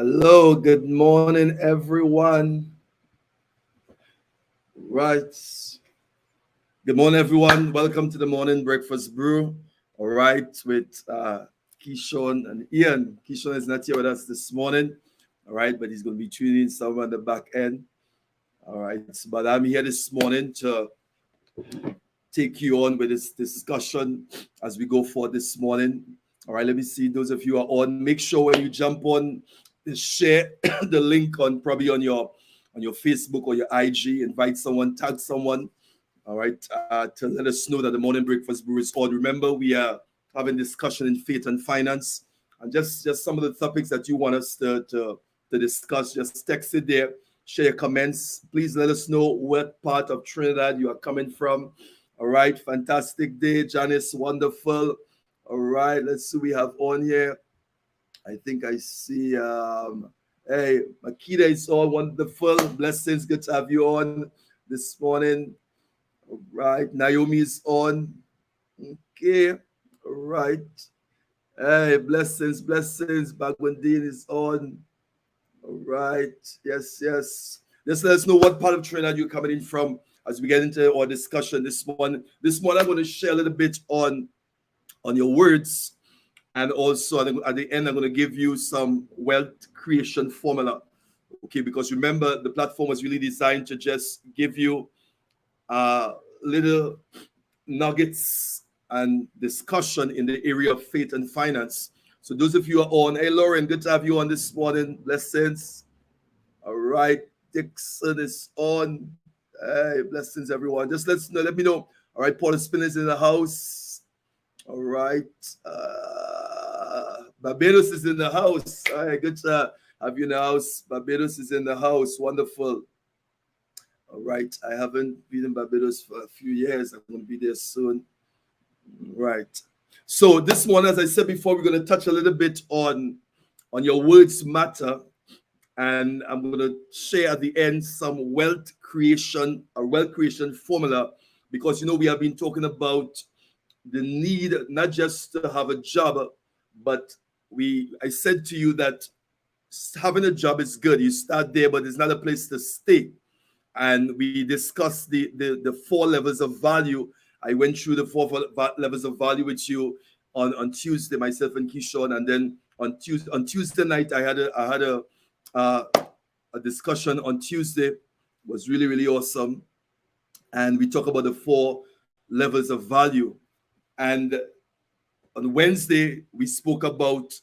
Hello, good morning, everyone. Right. Good morning, everyone. Welcome to the morning breakfast brew. All right, with Keeshon and Ian. Keeshon is not here with us this morning. All right, but he's going to be tuning in somewhere on the back end. All right, but I'm here this morning to take you on with this discussion as we go forward this morning. All right, let me see those of you who are on. Make sure when you jump on, share the link on probably on your Facebook or your IG. Invite someone, tag someone. All right, to let us know that the morning breakfast brew is on. Remember, we are having discussion in faith and finance, and just some of the topics that you want us to discuss. Just text it there. Share your comments. Please let us know what part of Trinidad you are coming from. All right, fantastic day, Janice, wonderful. All right, let's see, we have on here. I think I see, hey, Makita is on, wonderful. Blessings, good to have you on this morning. All right, Naomi is on. Okay, all right. Hey, blessings. Bagwandine is on. All right, yes. Just let us know what part of Trinidad you're coming in from as we get into our discussion this morning. This morning, I'm going to share a little bit on your words, and also at the end, I'm going to give you some wealth creation formula. Okay, because remember, the platform was really designed to just give you little nuggets and discussion in the area of faith and finance. So those of you who are on, hey Lauren, good to have you on this morning. Blessings. All right, Dixon is on. Hey, blessings, everyone. Just let me know. All right, Paul Spin is in the house. All right. Barbados is in the house. All right, good to have you in the house. Barbados is in the house. Wonderful. All right. I haven't been in Barbados for a few years. I'm going to be there soon. Right. So this morning, as I said before, we're going to touch a little bit on your words matter. And I'm going to share at the end some wealth creation formula, because we have been talking about the need not just to have a job, but I said to you that having a job is good. You start there, but it's not a place to stay. And we discussed the 4 levels of value. I went through the 4 levels of value with you on Tuesday, myself and Keeshon, and then on Tuesday night I had a discussion on Tuesday. It was really, really awesome. And we talk about the 4 levels of value. And on Wednesday, we spoke about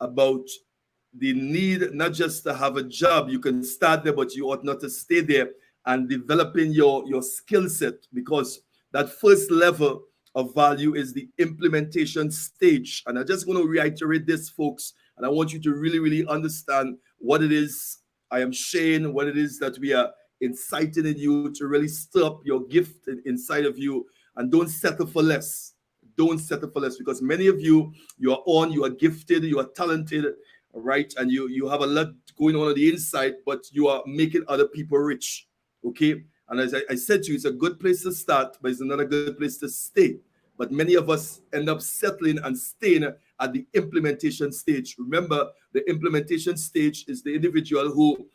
the need not just to have a job. You can start there, but you ought not to stay there, and developing your skill set, because that first level of value is the implementation stage. And I'm just going to reiterate this, folks, and I want you to really, really understand what it is I am sharing, what it is that we are inciting in you to really stir up your gift inside of you, and don't settle for less. Don't settle for less, because many of you are gifted, you are talented, right? And you have a lot going on the inside, but you are making other people rich, okay? And as I said to you, it's a good place to start, but it's not a good place to stay. But many of us end up settling and staying at the implementation stage. Remember, the implementation stage is the individual who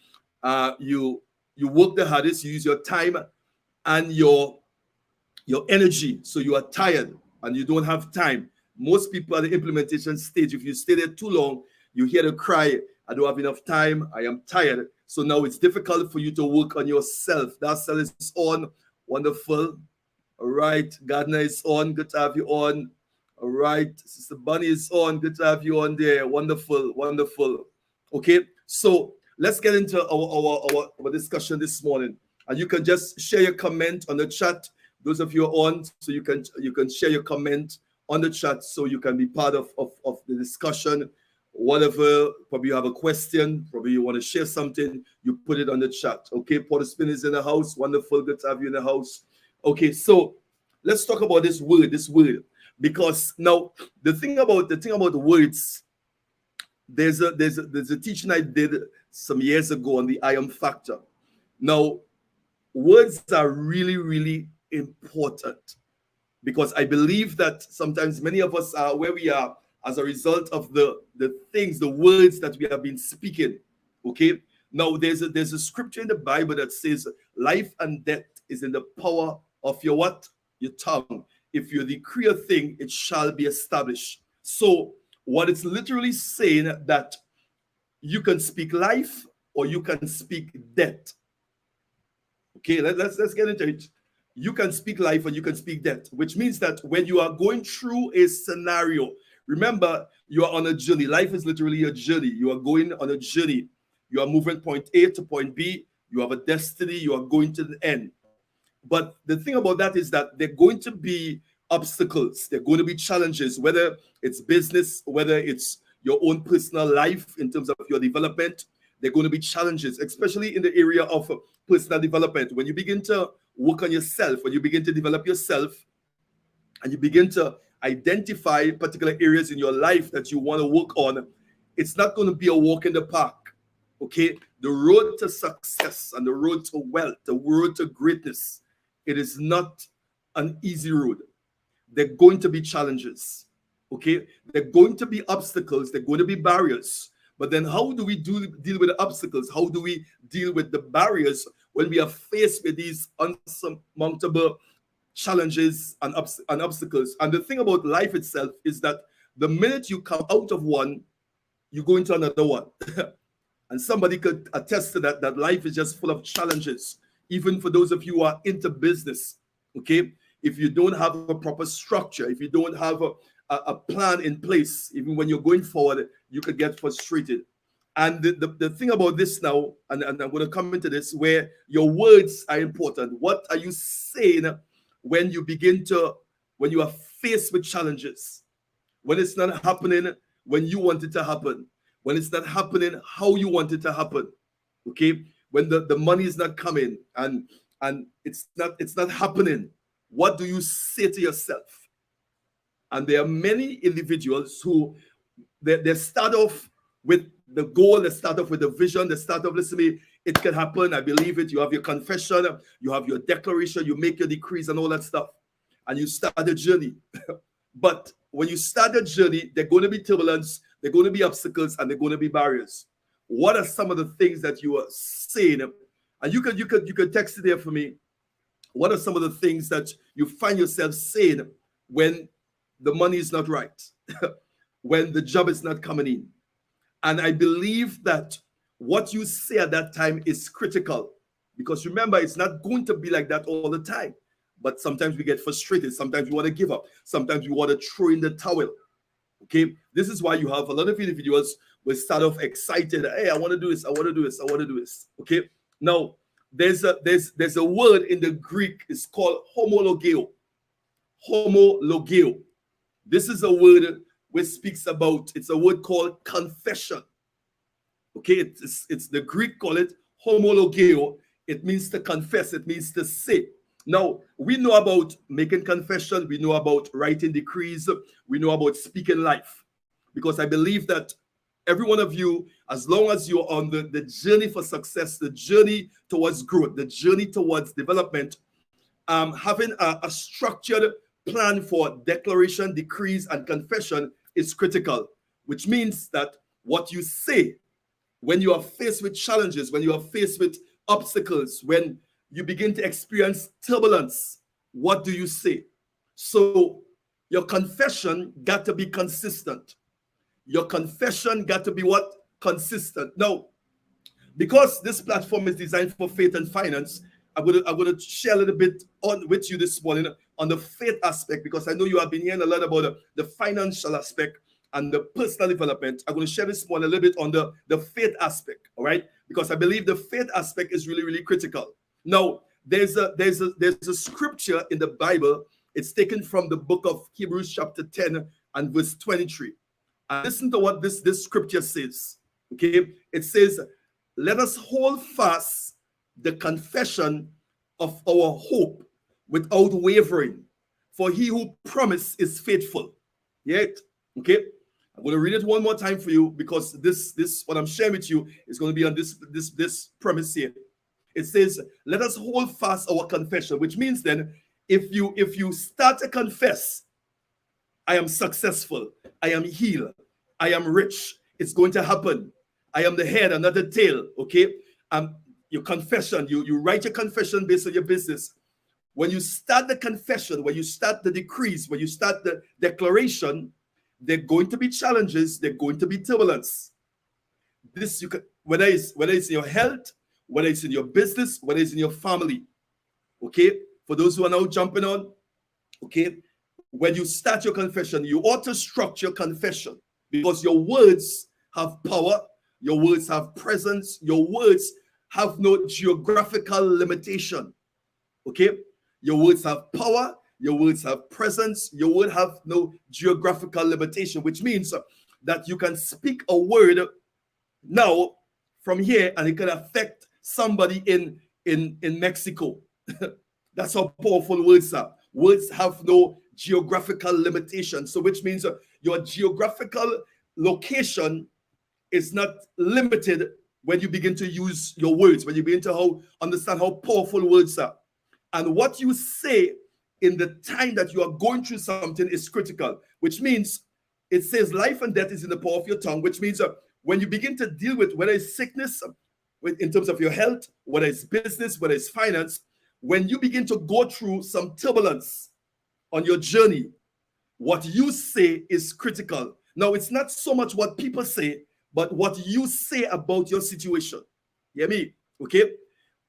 you work the hardest, you use your time and your energy, so you are tired and you don't have time. Most people at the implementation stage, if you stay there too long, you hear the cry, I don't have enough time, I am tired. So now it's difficult for you to work on yourself. That cell is on. Wonderful. All right. Gardner is on. Good to have you on. All right. Sister Bunny is on. Good to have you on there. Wonderful. Okay. So let's get into our discussion this morning. And you can just share your comment on the chat. Those of you are on, so you can share your comment on the chat, so you can be part of the discussion. Whatever, probably you have a question, probably you want to share something, you put it on the chat. Okay, Porter Spin is in the house. Wonderful, good to have you in the house. Okay, so let's talk about this word, because now the thing about words, there's a teaching I did some years ago on the I am factor. Now, words are really, really important, because I believe that sometimes many of us are where we are as a result of the things, the words that we have been speaking. Okay. Now there's a scripture in the Bible that says life and death is in the power of your what? Your tongue. If you decree a thing, it shall be established. So what it's literally saying that you can speak life or you can speak death. Okay, let's get into it. You can speak life or you can speak death, which means that when you are going through a scenario, remember you are on a journey. Life is literally a journey. You are going on a journey. You are moving point A to point B. You have a destiny. You are going to the end. But the thing about that is that they're going to be obstacles. They're going to be challenges, whether it's business, whether it's your own personal life in terms of your development. They're going to be challenges, especially in the area of personal development. When you begin to work on yourself, when you begin to develop yourself, and you begin to identify particular areas in your life that you want to work on, it's not going to be a walk in the park. Okay? The road to success and the road to wealth, the road to greatness, it is not an easy road. There are going to be challenges. Okay? There are going to be obstacles, there are going to be barriers. But then how do we deal with the obstacles? How do we deal with the barriers when we are faced with these unsurmountable challenges and obstacles? And the thing about life itself is that the minute you come out of one, you go into another one. And somebody could attest to that life is just full of challenges, even for those of you who are into business. Okay? If you don't have a proper structure, if you don't have a plan in place, even when you're going forward, you could get frustrated. And the thing about this now, and I'm going to come into this, where your words are important. What are you saying when you are faced with challenges? When it's not happening when you want it to happen. When it's not happening how you want it to happen. Okay? When the money is not coming and it's not happening, what do you say to yourself? And there are many individuals who they start off with the goal, they start off with the vision, they start off, listen to me, it can happen, I believe it. You have your confession, you have your declaration, you make your decrees and all that stuff, and you start the journey. But when you start the journey, there are going to be turbulence, there are going to be obstacles, and there are going to be barriers. What are some of the things that you are saying? And you could text it there for me. What are some of the things that you find yourself saying when the money is not right, when the job is not coming in? And I believe that what you say at that time is critical, because remember, it's not going to be like that all the time. But sometimes we get frustrated. Sometimes we want to give up. Sometimes we want to throw in the towel. Okay, this is why you have a lot of individuals will start off excited. Hey, I want to do this. I want to do this. I want to do this. Okay. Now, there's a word in the Greek. It's called homologeo. Homologeo. This is a word which speaks about. It's a word called confession. Okay, it's the Greek call it homologeo. It means to confess. It means to say. Now, we know about making confession. We know about writing decrees. We know about speaking life. Because I believe that every one of you, as long as you're on the journey for success, the journey towards growth, the journey towards development, having a structured plan for declaration, decrees, and confession is critical, which means that what you say when you are faced with challenges, when you are faced with obstacles, when you begin to experience turbulence, what do you say? So your confession got to be consistent. Your confession got to be what? Consistent. Now, because this platform is designed for faith and finance, I'm going to share a little bit with you this morning on the faith aspect, because I know you have been hearing a lot about the financial aspect and the personal development. I'm going to share this morning a little bit on the faith aspect, all right? Because I believe the faith aspect is really, really critical. Now, there's a scripture in the Bible. It's taken from the book of Hebrews chapter 10 and verse 23. And listen to what this scripture says. Okay, it says, "Let us hold fast the confession of our hope without wavering, for he who promised is faithful." Yet, okay, I'm going to read it one more time for you, because this what I'm sharing with you is going to be on this premise here. It says, "Let us hold fast our confession," which means then, if you start to confess, I am successful, I am healed, I am rich, it's going to happen. I am the head and not the tail. Okay. Your confession, you write your confession based on your business. When you start the confession, when you start the decrees, when you start the declaration, there are going to be challenges, there are going to be turbulence. This you can, whether it's in your health, whether it's in your business, whether it's in your family. Okay, for those who are now jumping on, okay, when you start your confession, you ought to structure confession because your words have power, your words have presence, your words have no geographical limitation. Okay, your words have power, your words have presence, your word have no geographical limitation, which means that you can speak a word now from here and it can affect somebody in Mexico. That's how powerful words are. Words have no geographical limitation. So which means your geographical location is not limited when you begin to use your words, when you begin to understand how powerful words are. And what you say in the time that you are going through something is critical, which means it says life and death is in the power of your tongue, which means when you begin to deal with whether it's sickness, in terms of your health, whether it's business, whether it's finance, when you begin to go through some turbulence on your journey, what you say is critical. Now, it's not so much what people say, but what you say about your situation. You hear me? Okay?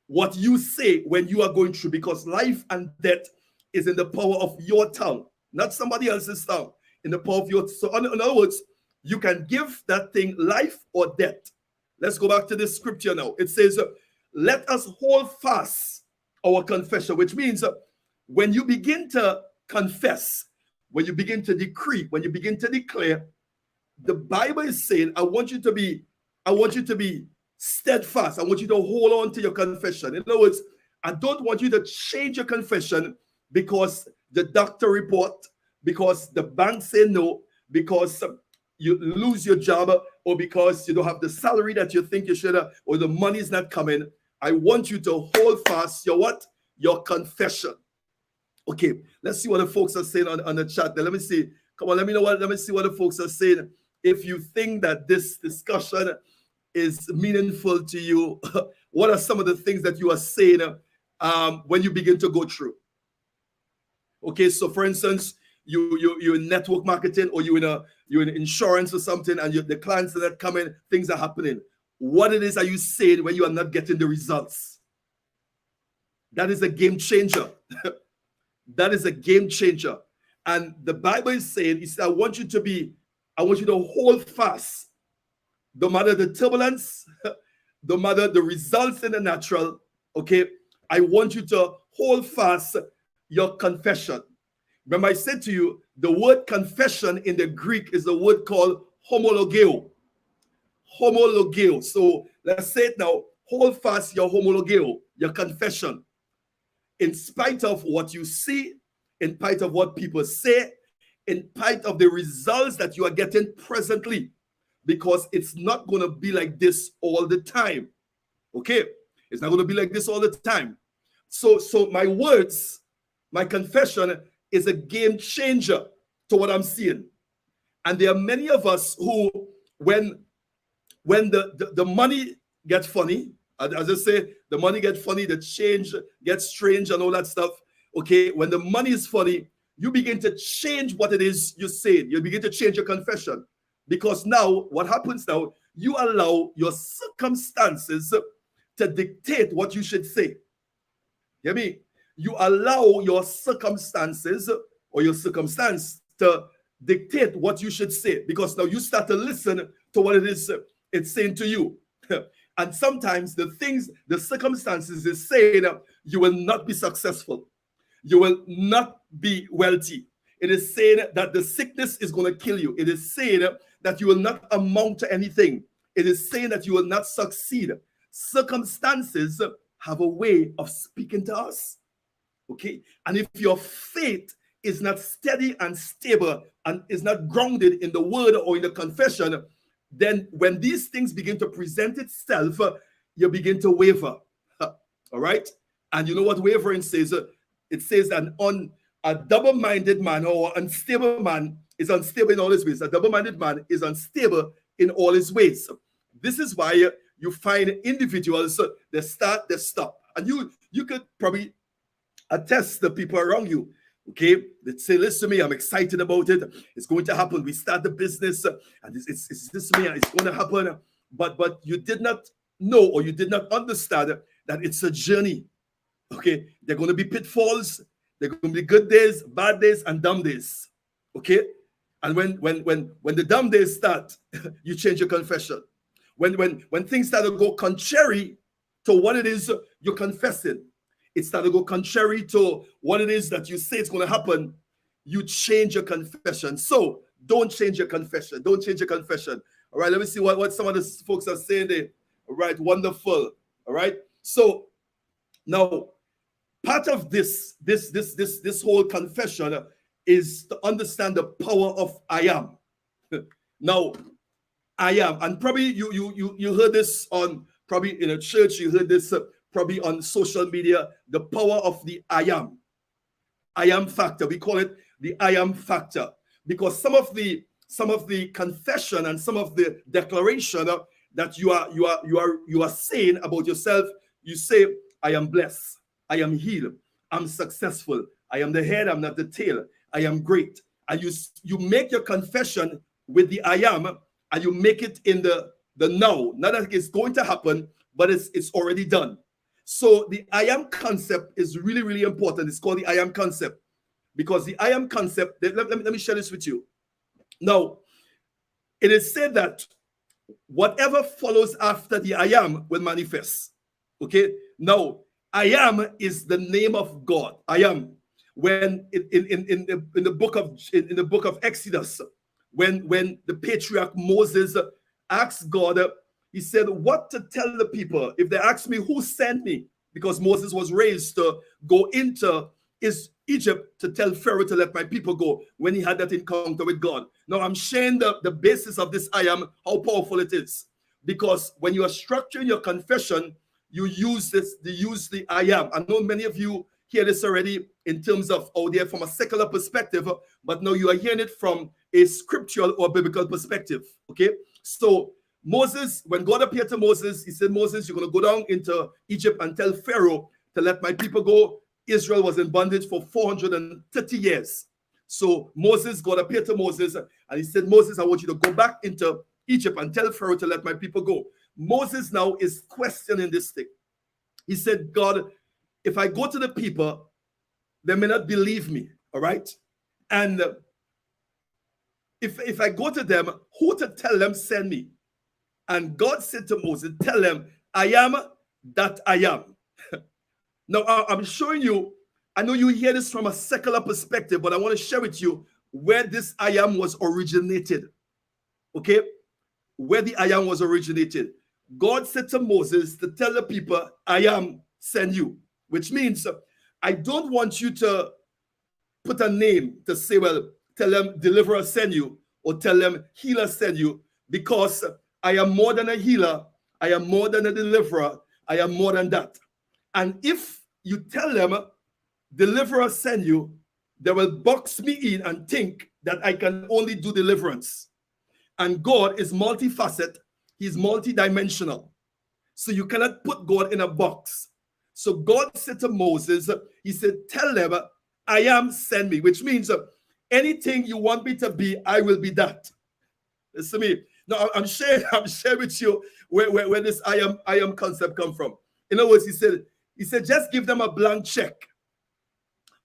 What you say when you are going through, because life and death is in the power of your tongue, not somebody else's tongue, in the power of your. So, in other words, you can give that thing life or death. Let's go back to this scripture now. It says, let us hold fast our confession, which means when you begin to confess, when you begin to decree, when you begin to declare, the Bible is saying, I want you to be steadfast. I want you to hold on to your confession. In other words, I don't want you to change your confession because the doctor report, because the bank say no, because you lose your job, or because you don't have the salary that you think you should have, or the money is not coming. I want you to hold fast your what? Your confession. Okay, let's see what the folks are saying on the chat. Let me see. Come on, let me see what the folks are saying. If you think that this discussion is meaningful to you, what are some of the things that you are saying when you begin to go through? Okay, so for instance, you're in network marketing, or you're in insurance or something, and the clients that are coming, things are happening. What it is are you saying when you are not getting the results? That is a game changer. That is a game changer. And the Bible is saying, I want you to hold fast, no matter the turbulence, no matter the results in the natural. Okay, I want you to hold fast your confession. Remember, I said to you, the word confession in the Greek is a word called homologeo. Homologeo. So let's say it now. Hold fast your homologeo, your confession. In spite of what you see, in spite of what people say, in spite of the results that you are getting presently, because it's not going to be like this all the time. Okay? It's not going to be like this all the time. So my words, my confession is a game changer to what I'm seeing. And there are many of us who, when the money gets funny, as I say, the money gets funny, the change gets strange and all that stuff. Okay, when the money is funny, you begin to change what it is you're saying. You begin to change your confession. Because now, what happens now, you allow your circumstances to dictate what you should say. You hear me? You allow your circumstances or your circumstance to dictate what you should say, because now you start to listen to what it is it's saying to you. And sometimes the circumstances is saying you will not be successful. You will not be wealthy. It is saying that the sickness is going to kill you. It is saying that you will not amount to anything. It is saying that you will not succeed. Circumstances have a way of speaking to us. Okay? And if your faith is not steady and stable and is not grounded in the word or in the confession, then when these things begin to present itself, you begin to waver. All right? And you know what wavering says? It says that a double-minded man or unstable man is unstable in all his ways. A double-minded man is unstable in all his ways. This is why you find individuals, they start, they stop. And you could probably attest the people around you. Okay, they say, listen to me, I'm excited about it. It's going to happen. We start the business, and it's this me, it's going to happen. But you did not know, or you did not understand that it's a journey. Okay, there are going to be pitfalls. There are going to be good days, bad days, and dumb days. Okay, and when the dumb days start, you change your confession. When things start to go contrary to what it is you're confessing, it started to go contrary to what it is that you say it's going to happen, you change your confession. So don't change your confession. Don't change your confession. All right, let me see what some of the folks are saying there. All right, wonderful. All right. So now part of this whole confession is to understand the power of I am. Now, I am, and probably you heard this on, probably in a church, you heard this probably on social media, the power of the I am factor. We call it the I am factor, because some of the confession and some of the declaration that you are saying about yourself, you say, I am blessed, I am healed, I'm successful, I am the head, I'm not the tail, I am great. And you make your confession with the I am, and you make it in the now. Not that it's going to happen, but it's already done. So the I am concept is really, really important. It's called the I am concept, because the I am concept, let me share this with you. Now, it is said that whatever follows after the I am will manifest. Okay? Now, I am is the name of God. I am. When in the book of Exodus, when the patriarch Moses asked God, he said, what to tell the people if they ask me who sent me? Because Moses was raised to go into Egypt to tell Pharaoh to let my people go when he had that encounter with God. Now I'm sharing the basis of this I am, how powerful it is. Because when you are structuring your confession, you use the I am. I know many of you hear this already in terms of out there from a secular perspective, but now you are hearing it from a scriptural or biblical perspective. Okay, so Moses, when God appeared to Moses, he said, Moses, you're going to go down into Egypt and tell Pharaoh to let my people go. Israel was in bondage for 430 years. So Moses, God appeared to Moses, and he said, Moses, I want you to go back into Egypt and tell Pharaoh to let my people go. Moses now is questioning this thing. He said, God, if I go to the people, they may not believe me, all right? And if I go to them, who to tell them send me? And God said to Moses, tell them, I am that I am. Now, I'm showing you, I know you hear this from a secular perspective, but I want to share with you where this I am was originated. Okay? Where the I am was originated. God said to Moses to tell the people, I am send you, which means I don't want you to put a name to say, well, tell them deliverer send you, or tell them healer send you, because I am more than a healer, I am more than a deliverer, I am more than that. And if you tell them deliverer send you, they will box me in and think that I can only do deliverance. And God is multifaceted, he's multidimensional. So you cannot put God in a box. So God said to Moses, he said, tell them, I am send me, which means anything you want me to be, I will be that. Listen to me. Now I'm sharing with you where this I am concept come from. In other words, he said, just give them a blank check.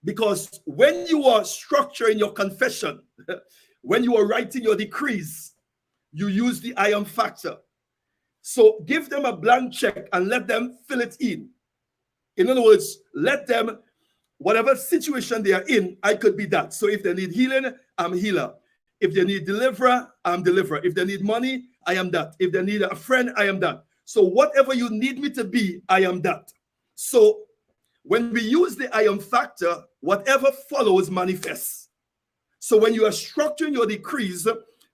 Because when you are structuring your confession, when you are writing your decrees, you use the I am factor. So give them a blank check and let them fill it in. In other words, let them, whatever situation they are in, I could be that. So if they need healing, I'm healer. If they need deliverer, I'm deliverer. If they need money, I am that. If they need a friend, I am that. So whatever you need me to be, I am that. So when we use the I am factor, whatever follows manifests. So when you are structuring your decrees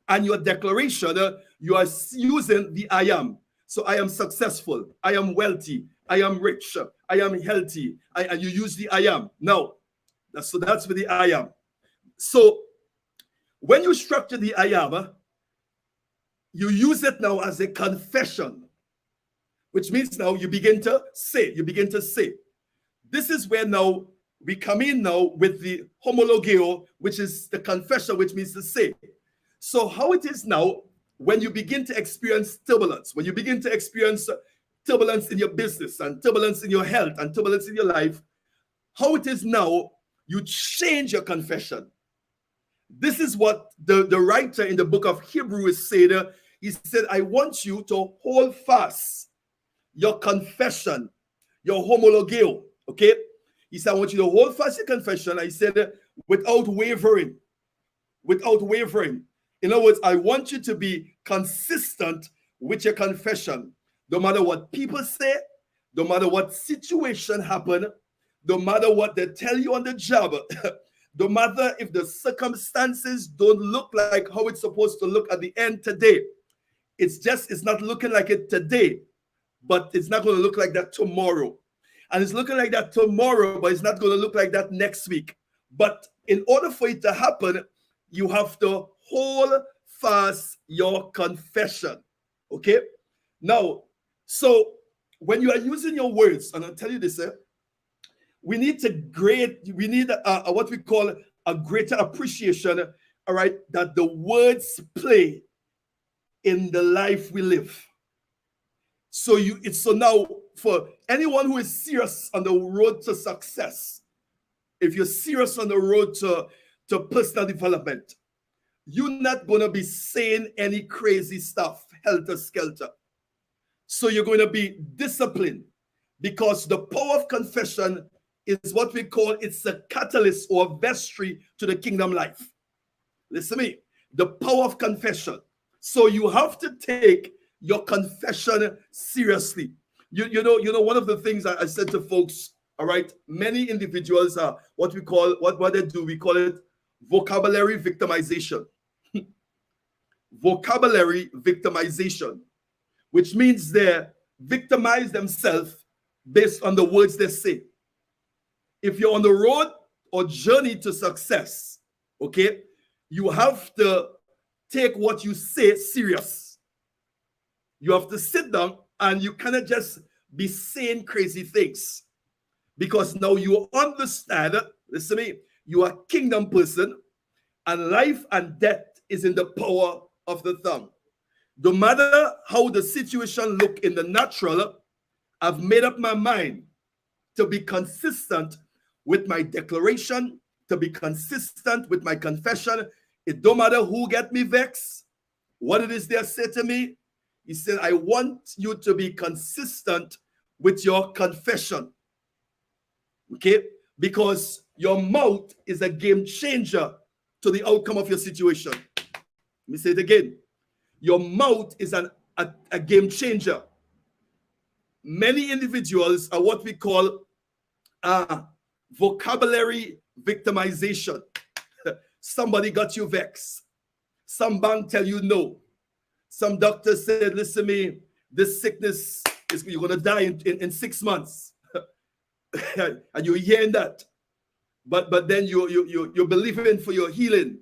and your declaration, you are using the I am. So I am successful, I am wealthy, I am rich, I am healthy, and you use the I am. Now, that's with the I am. So when you structure the I am, you use it now as a confession, which means now you begin to say. This is where now we come in now with the homologeo, which is the confession, which means to say. So how it is now, when you begin to experience turbulence, when you begin to experience turbulence in your business and turbulence in your health and turbulence in your life, how it is now, you change your confession. This is what the writer in the book of Hebrews said. He said, I want you to hold fast your confession, your homologeo, okay? He said, I want you to hold fast your confession. I said, without wavering. In other words, I want you to be consistent with your confession. No matter what people say, no matter what situation happen, no matter what they tell you on the job, no matter if the circumstances don't look like how it's supposed to look at the end today. It's not looking like it today, but it's not going to look like that tomorrow. And it's looking like that tomorrow, but it's not going to look like that next week. But in order for it to happen, you have to hold fast your confession. Okay? Now, so when you are using your words, and I'll tell you this, we need what we call a greater appreciation, all right, that the words play in the life we live. So now for anyone who is serious on the road to success, if you're serious on the road to personal development, you're not going to be saying any crazy stuff, helter-skelter. So you're going to be disciplined, because the power of confession is what we call, it's a catalyst or vestry to the kingdom life. Listen to me, the power of confession. So you have to take your confession seriously. You know, one of the things I said to folks, all right, many individuals are what we call, what they do, we call it vocabulary victimization. Vocabulary victimization, which means they victimize themselves based on the words they say. If you're on the road or journey to success, okay, you have to take what you say serious. You have to sit down and you cannot just be saying crazy things, because now you understand, listen to me, you are a kingdom person, and life and death is in the power of the tongue. No matter how the situation look in the natural, I've made up my mind to be consistent with my declaration, to be consistent with my confession. It don't matter who get me vexed, what it is they say to me. He said, I want you to be consistent with your confession. Okay? Because your mouth is a game changer to the outcome of your situation. Let me say it again. Your mouth is a game changer. Many individuals are what we call vocabulary victimization. Somebody got you vexed. Some bank tell you no. Some doctor said, listen to me, this sickness, you're going to die in 6 months. And you're hearing that. But then you're believing for your healing.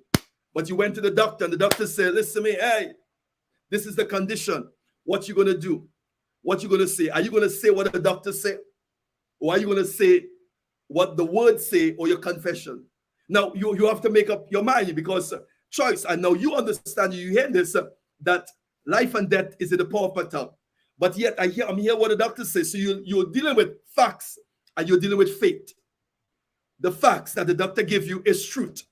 But you went to the doctor and the doctor said, listen to me, hey, this is the condition. What you going to do? What you going to say? Are you going to say what the doctor said? Or are you going to say what the words say, or your confession? Now, you have to make up your mind, because choice. And now you understand, you hear this, that life and death is in the power of my tongue. But yet I'm hearing what the doctor says. So you're dealing with facts and you're dealing with faith. The facts that the doctor gives you is truth.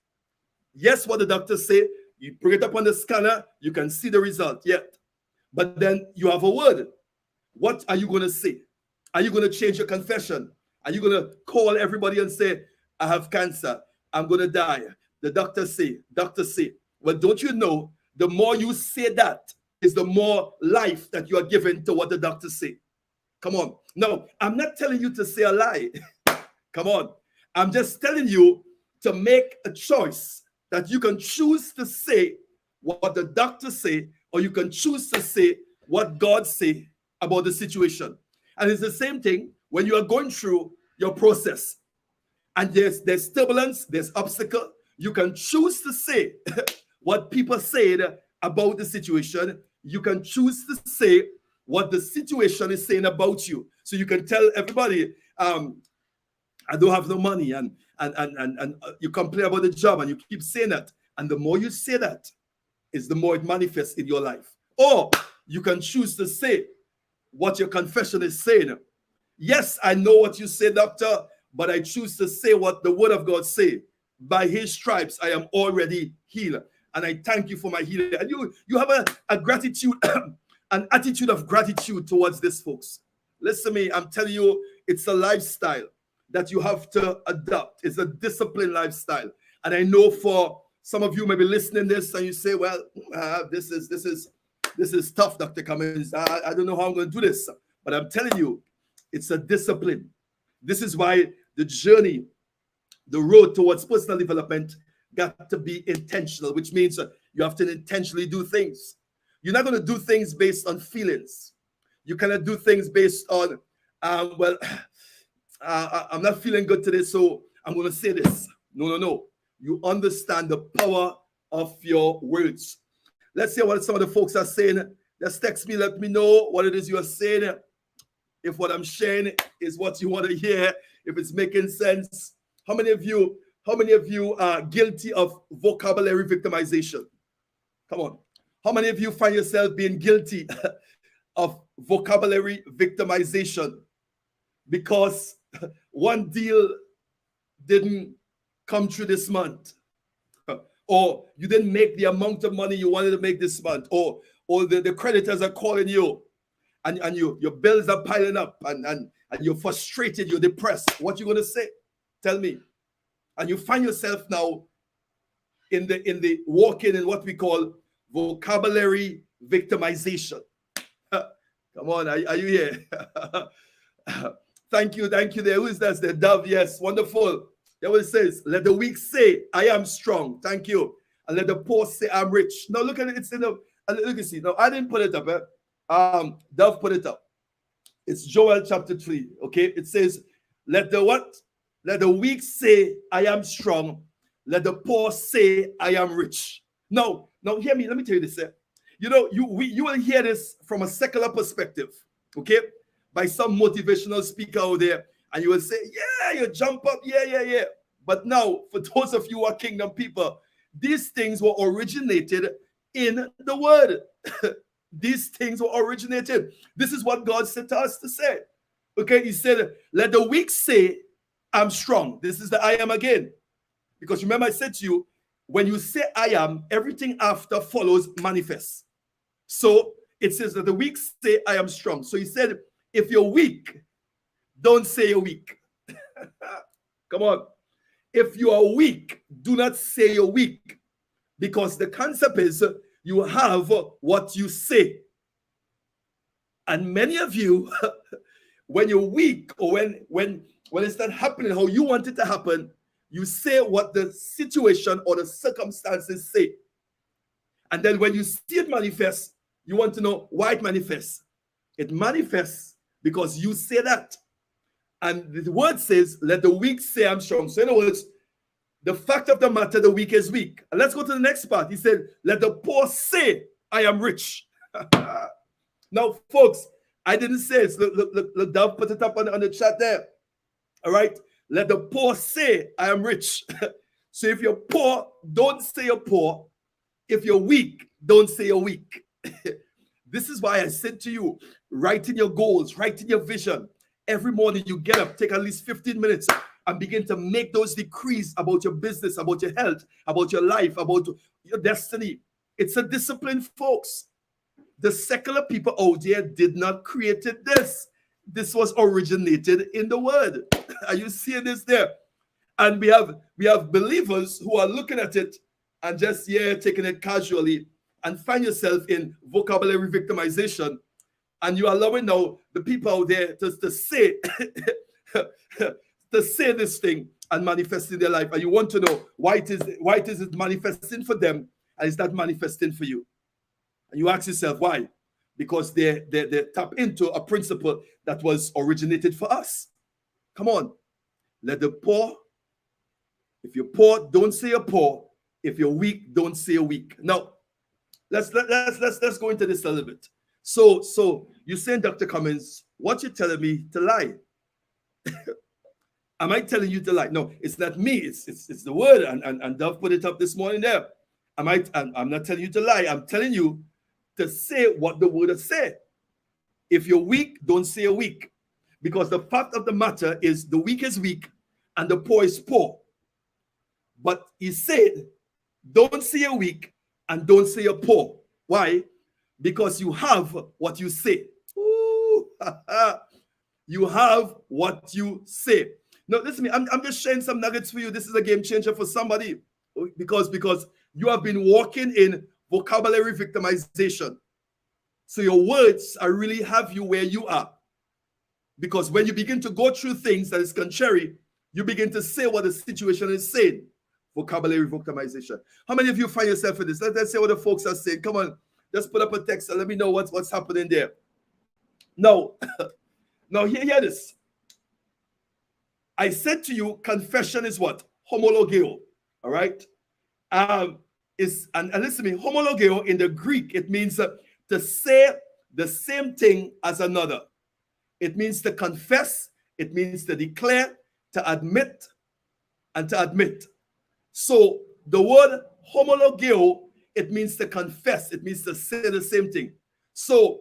Yes, what the doctor say, you bring it up on the scanner, you can see the result yet. But then you have a word. What are you going to say? Are you going to change your confession? Are you going to call everybody and say, I have cancer, I'm going to die? The doctor say. Well, don't you know, the more you say that is the more life that you are giving to what the doctor say. Come on. No, I'm not telling you to say a lie. Come on. I'm just telling you to make a choice that you can choose to say what the doctor say, or you can choose to say what God say about the situation. And it's the same thing when you are going through your process. And there's turbulence, there's obstacle. You can choose to say what people said about the situation. you can choose to say what the situation is saying about you. So you can tell everybody, I don't have no money, and you complain about the job, and you keep saying that. And the more you say that, is the more it manifests in your life. Or you can choose to say what your confession is saying. Yes, I know what you say, doctor, but I choose to say what the word of God say. By his stripes, I am already healed. And I thank you for my healing. And you have a gratitude, an attitude of gratitude towards this, folks. Listen to me, I'm telling you, it's a lifestyle that you have to adopt. It's a disciplined lifestyle. And I know for some of you may be listening to this and you say, well, this is tough, Dr. Cummings. I don't know how I'm going to do this. But I'm telling you, it's a discipline. This is why the journey, the road towards personal development got to be intentional, which means you have to intentionally do things. You're not going to do things based on feelings. You cannot do things based on, I'm not feeling good today, so I'm going to say this. No. You understand the power of your words. Let's hear what some of the folks are saying. Just text me, let me know what it is you are saying. If what I'm sharing is what you want to hear, if it's making sense. How many of you are guilty of vocabulary victimization? Come on. How many of you find yourself being guilty of vocabulary victimization because one deal didn't come through this month, or you didn't make the amount of money you wanted to make this month, or the creditors are calling you, and your bills are piling up, and you're frustrated, you're depressed. What you gonna say? Tell me. And you find yourself now in the walking in what we call vocabulary victimization. Come on, are you here? Thank you there. Who is that? The dove. Yes, wonderful. That's what it says. Let the weak say, I am strong. Thank you. And let the poor say, I'm rich. Now look at it. It's in the, look and see. Now I didn't put it up. Dove put it up. It's Joel chapter 3. Okay. It says, let the what? Let the weak say, I am strong. Let the poor say, I am rich. Now hear me. Let me tell you this. You know, you will hear this from a secular perspective. Okay. By some motivational speaker out there. And you will say, yeah, you jump up, yeah. But now, for those of you who are kingdom people, these things were originated in the word. These things were originated. This is what God said to us to say. Okay, he said, let the weak say, I'm strong. This is the I am again. Because remember I said to you, when you say I am, everything after follows manifest. So it says that the weak say, I am strong. So he said, if you're weak, don't say you're weak. Come on. If you are weak, do not say you're weak. Because the concept is you have what you say. And many of you, when you're weak, or when it's not happening how you want it to happen, you say what the situation or the circumstances say. And then when you see it manifest, you want to know why it manifests. It manifests because you say that. And the word says, let the weak say I'm strong. So in other words, the fact of the matter, the weak is weak. And let's go to the next part. He said, let the poor say I am rich. Now, folks, I didn't say it. Look, Dove put it up on the chat there. All right. Let the poor say I am rich. So if you're poor, don't say you're poor. If you're weak, don't say you're weak. This is why I said to you, write in your goals, write in your vision. Every morning you get up, take at least 15 minutes and begin to make those decrees about your business, about your health, about your life, about your destiny. It's a discipline, folks. The secular people out there did not create this. This was originated in the word. Are you seeing this there? And we have believers who are looking at it and just taking it casually, and find yourself in vocabulary victimization. And you are allowing now the people out there to say to say this thing and manifest in their life. And you want to know why it is manifesting for them and it's not manifesting for you. And you ask yourself why? Because they tap into a principle that was originated for us. Come on. Let the poor, if you're poor, don't say you're poor. If you're weak, don't say you're weak. Now, let's go into this a little bit. So you're saying, Dr. Cummings, what you're telling me to lie? Am I telling you to lie? No, it's not me. It's the word, and Dove put it up this morning there. I'm not telling you to lie. I'm telling you to say what the word has said. If you're weak, don't say you're weak, because the fact of the matter is the weak is weak, and the poor is poor. But he said, don't say you're weak and don't say you're poor. Why? Because you have what you say. Ooh, you have what you say. Now, listen to me. I'm just sharing some nuggets for you. This is a game changer for somebody, because you have been walking in vocabulary victimization. So your words are really have you where you are. Because when you begin to go through things that is contrary, you begin to say what the situation is saying. Vocabulary victimization. How many of you find yourself in this? Let's say what the folks are saying. Come on, just put up a text and let me know what's happening there. Now, now hear this. I said to you, confession is what? Homologeo. All right? And listen to me, homologeo in the Greek, it means to say the same thing as another. It means to confess, it means to declare, to admit, and to admit. So the word homologeo, it means to confess, it means to say the same thing. So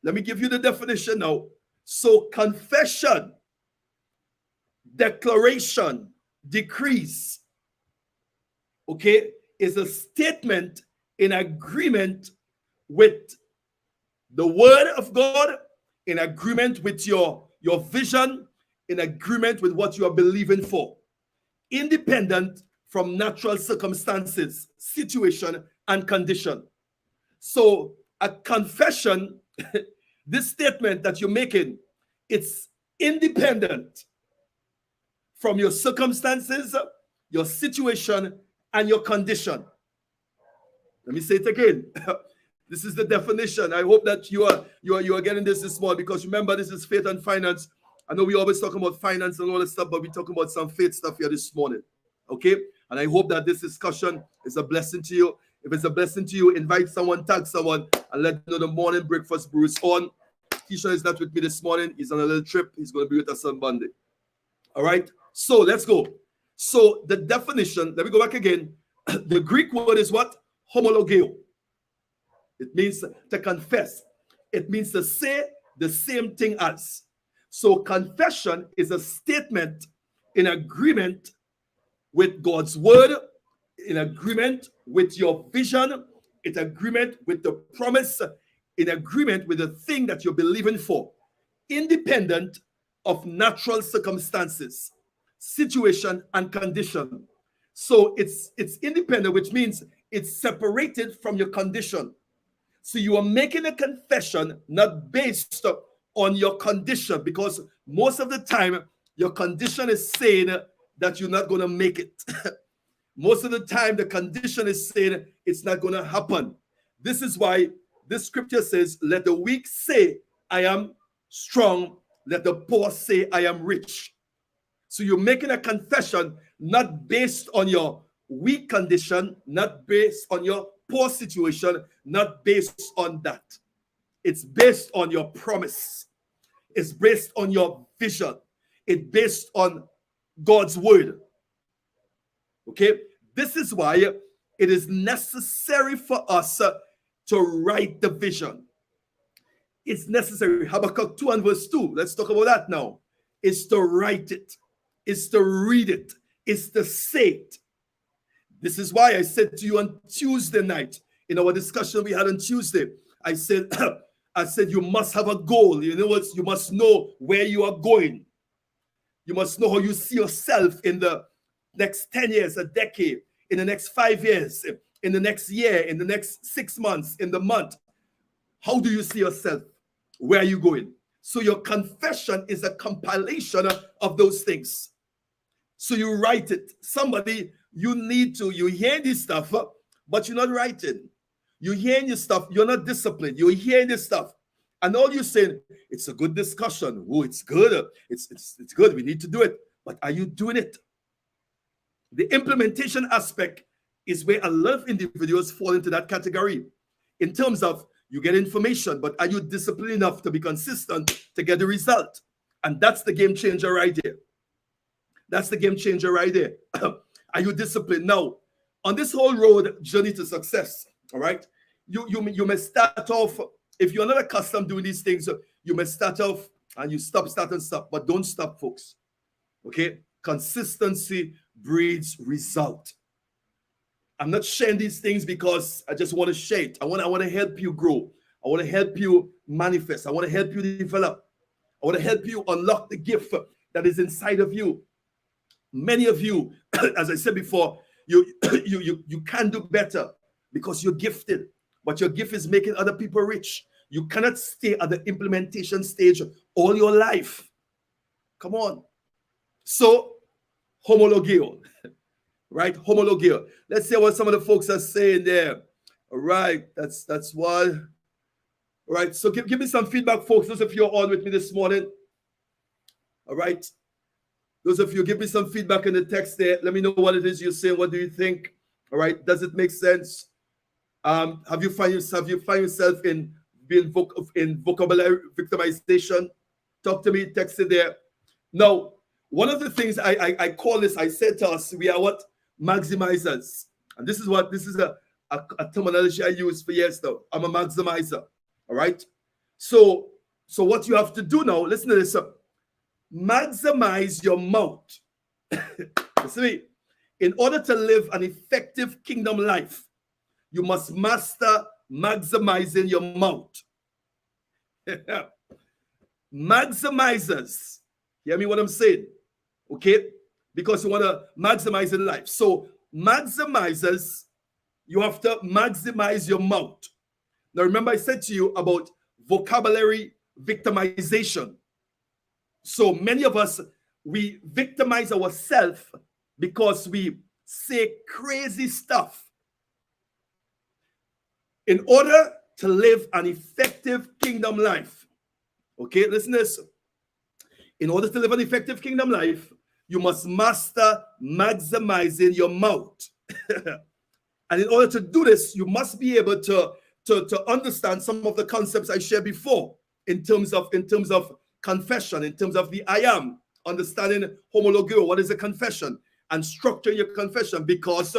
let me give you the definition now. So confession, declaration, decrees, okay, is a statement in agreement with the word of God, in agreement with your vision, in agreement with what you are believing for, independent from natural circumstances, situation, and condition. So a confession, this statement that you're making, it's independent from your circumstances, your situation, and your condition. Let me say it again. This is the definition. I hope that you are getting this morning, because remember, this is faith and finance. I know we always talk about finance and all that stuff, but we're talking about some faith stuff here this morning. Okay? And I hope that this discussion is a blessing to you. If it's a blessing to you, invite someone, tag someone, and let them know the morning breakfast brew is on. Keeshon is not with me this morning. He's on a little trip. He's going to be with us on Monday. All right? So let's go. So the definition, let me go back again. The Greek word is what? Homologeo. It means to confess. It means to say the same thing as. So confession is a statement in agreement with God's word, in agreement with your vision, in agreement with the promise, in agreement with the thing that you're believing for, independent of natural circumstances, situation, and condition. So it's independent, which means it's separated from your condition. So you are making a confession not based on your condition, because most of the time your condition is saying that you're not going to make it. Most of the time the condition is saying it's not going to happen. This is why this scripture says, let the weak say, I am strong. Let the poor say, I am rich. So you're making a confession not based on your weak condition, not based on your poor situation, not based on that. It's based on your promise. It's based on your vision. It's based on God's word. Okay? This is why it is necessary for us to write the vision. It's necessary. Habakkuk 2 and verse 2. Let's talk about that now. It's to write it. It's to read it. It's to say it. This is why I said to you on Tuesday night, in our discussion we had on Tuesday, I said you must have a goal. You know what? You must know where you are going. You must know how you see yourself in the next 10 years, a decade, in the next 5 years, in the next year, in the next 6 months, in the month. How do you see yourself? Where are you going? So your confession is a compilation of those things. So you write it. Somebody, you hear this stuff, but you're not writing. You're hearing this stuff, you're not disciplined. You're hearing this stuff. And all you're saying, it's a good discussion. Oh, it's good. It's good. We need to do it. But are you doing it? The implementation aspect is where a lot of individuals fall into that category in terms of you get information, but are you disciplined enough to be consistent to get the result? And that's the game changer right there. That's the game changer right there. Are you disciplined? Now, on this whole road journey to success, all right, you may start off, if you're not accustomed doing these things, you may start off and you stop, but don't stop, folks. Okay? Consistency breeds result. I'm not sharing these things because I just want to share it. I want to help you grow. I want to help you manifest. I want to help you develop. I want to help you unlock the gift that is inside of you. Many of you, as I said before, you can do better because you're gifted, but your gift is making other people rich. You cannot stay at the implementation stage all your life. Come on. So, homologio. Right? Homologio. Let's see what some of the folks are saying there. All right. That's what. All right. So give me some feedback, folks. Those of you are on with me this morning. All right. Those of you, give me some feedback in the text there. Let me know what it is you're saying. What do you think? All right. Does it make sense? Have you find yourself in being in vocabulary victimization? Talk to me. Text it there. Now, one of the things I call this, I said to us, we are what? Maximizers. And this is a terminology I use for years now. I'm a maximizer. All right. So what you have to do now, listen to this. Maximize your mouth. Listen to me. In order to live an effective kingdom life, you must master maximizing your mouth. Maximizers. Hear me what I'm saying? Okay? Because you want to maximize in life. So maximizers, you have to maximize your mouth. Now remember I said to you about vocabulary victimization. So many of us, we victimize ourselves because we say crazy stuff. In order to live an effective kingdom life, okay, listen to this. In order to live an effective kingdom life, you must master maximizing your mouth. And in order to do this, you must be able to understand some of the concepts I shared before in terms of confession, in terms of the I am, understanding homologio, what is a confession, and structure your confession. Because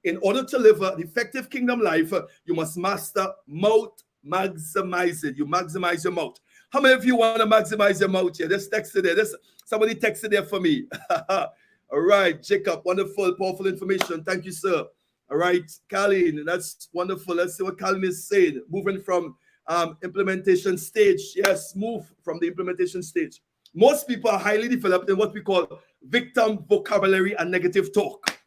in order to live an effective kingdom life, you must master mouth maximizing. You maximize your mouth. How many of you want to maximize your mouth here? Just text it there. Somebody texted there for me. All right, Jacob, wonderful, powerful information. Thank you, sir. All right, Colleen, that's wonderful. Let's see what Colleen is saying. Moving from implementation stage. Yes, move from the implementation stage. Most people are highly developed in what we call victim vocabulary and negative talk.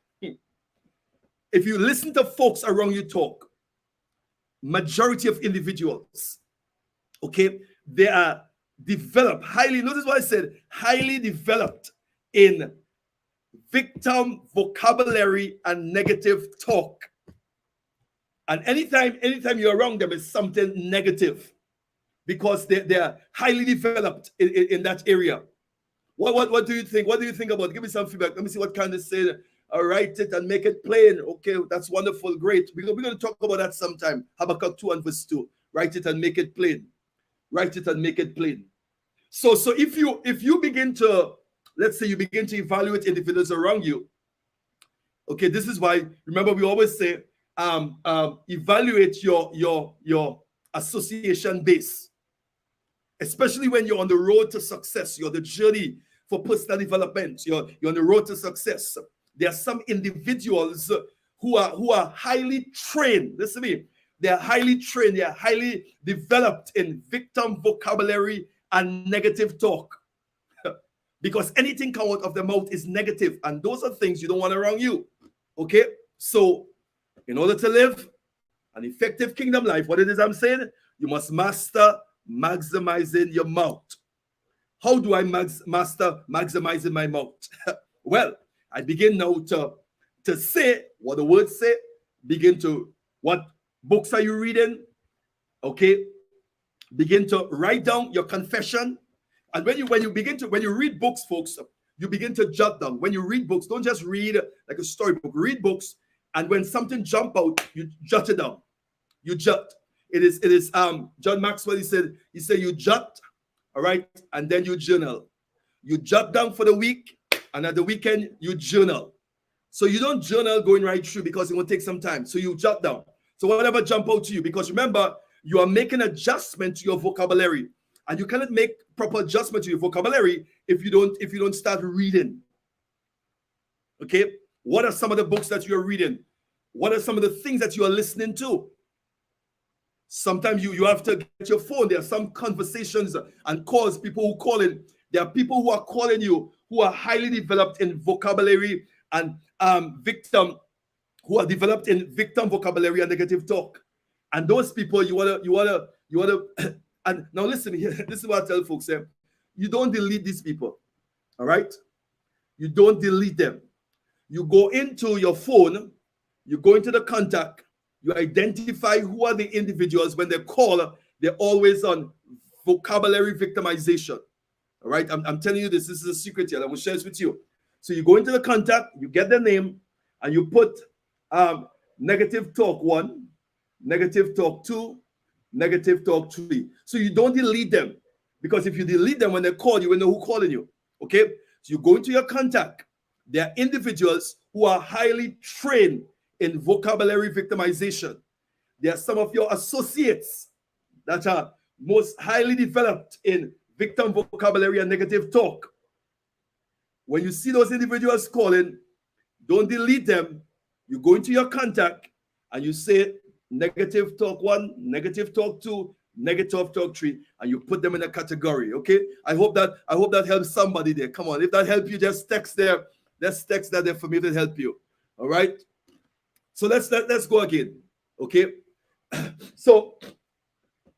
If you listen to folks around you talk, majority of individuals, okay, they are developed, notice what I said, highly developed in victim vocabulary and negative talk. And anytime you're around them, it's something negative because they are highly developed in that area. What do you think? What do you think about it? Give me some feedback. Let me see what Candace said. Write it and make it plain. Okay, that's wonderful. Great. We're going to talk about that sometime. Habakkuk 2 and verse 2. Write it and make it plain. Write it and make it plain. So if you begin to, let's say you begin to evaluate individuals around you, okay, this is why, remember we always say, evaluate your association base, especially when you're on the road to success. You're on the journey for personal development. You're on the road to success. There are some individuals who are highly trained. Listen to me. They are highly trained. They are highly developed in victim vocabulary and negative talk. Because anything come out of the mouth is negative, and those are things you don't want around you. Okay? So, in order to live an effective kingdom life, what it is I'm saying, you must master maximizing your mouth. How do I master maximizing my mouth? Well, I begin now to say what the words say. Begin to, what books are you reading? Okay. Begin to write down your confession. And when you read books, folks, you begin to jot down. When you read books, don't just read like a storybook. Read books And when something jump out, you jot it down. You jot. It is John Maxwell, he said you jot, all right, and then you journal. You jot down for the week, and at the weekend you journal. So you don't journal going right through because it will take some time. So you jot down. So whatever jump out to you, because remember, you are making adjustment to your vocabulary, and you cannot make proper adjustment to your vocabulary if you don't start reading. Okay, what are some of the books that you are reading? What are some of the things that you are listening to? Sometimes you have to get your phone. There are some conversations and calls, people who call in. There are people who are calling you who are highly developed in vocabulary and victim vocabulary and negative talk. And those people you wanna and now listen here. This is what I tell folks. You don't delete these people. All right? You don't delete them. You go into your phone, you go into the contact, you identify who are the individuals. When they call, they're always on vocabulary victimization. All right, I'm telling you this. This is a secret here. I will share this with you. So you go into the contact, you get their name, and you put negative talk 1, negative talk 2, negative talk 3. So you don't delete them, because if you delete them when they call, you will know who's calling you. Okay, so you go into your contact. There are individuals who are highly trained in vocabulary victimization. There are some of your associates that are most highly developed in victim vocabulary and negative talk. When you see those individuals calling, don't delete them. You go into your contact and you say negative talk 1, negative talk 2, negative talk 3, and you put them in a category. Okay, I hope that helps somebody there. Come on, if that helps you, just text there. Let's text that there for me to help you. All right, so let's go again. Okay, so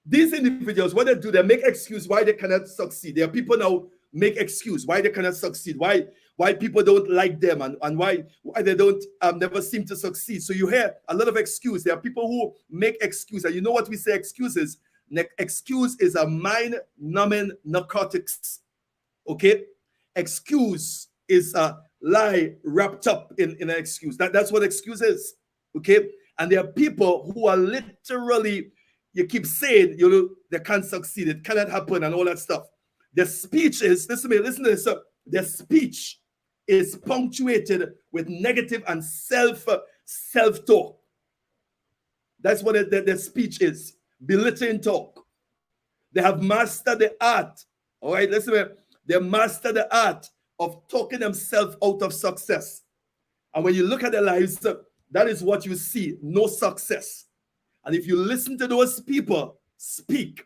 these individuals, what they do, they make excuse why they cannot succeed. There are people now make excuse why they cannot succeed, why people don't like them, and why they don't never seem to succeed. So you hear a lot of excuse. There are people who make excuse, and you know what we say excuses? Excuse is a mind-numbing narcotics. Okay, excuse is a lie wrapped up in an excuse. That's what excuse is. Okay, and there are people who are literally, you keep saying, they can't succeed, it cannot happen, and all that stuff. Their speech is, listen to this, their speech is punctuated with negative and self-talk. That's what their speech is, belittling talk. They have mastered the art, all right, listen to me, they master the art of talking themselves out of success. And when you look at their lives, that is what you see, no success. And if you listen to those people speak,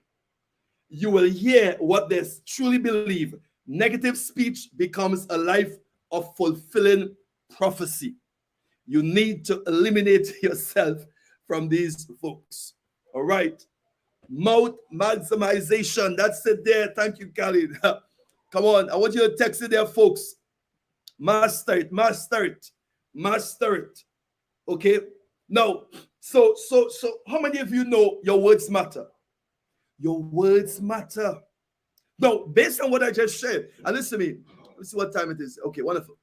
you will hear what they truly believe. Negative speech becomes a life of fulfilling prophecy. You need to eliminate yourself from these folks. All right. Mouth maximization. That's it there. Thank you, Khalid. Come on. I want you to text it there, folks. Master it. Master it. Master it. Okay. Now, so how many of you know your words matter? Your words matter. Now, based on what I just shared, and listen to me. Let's see what time it is. Okay, wonderful.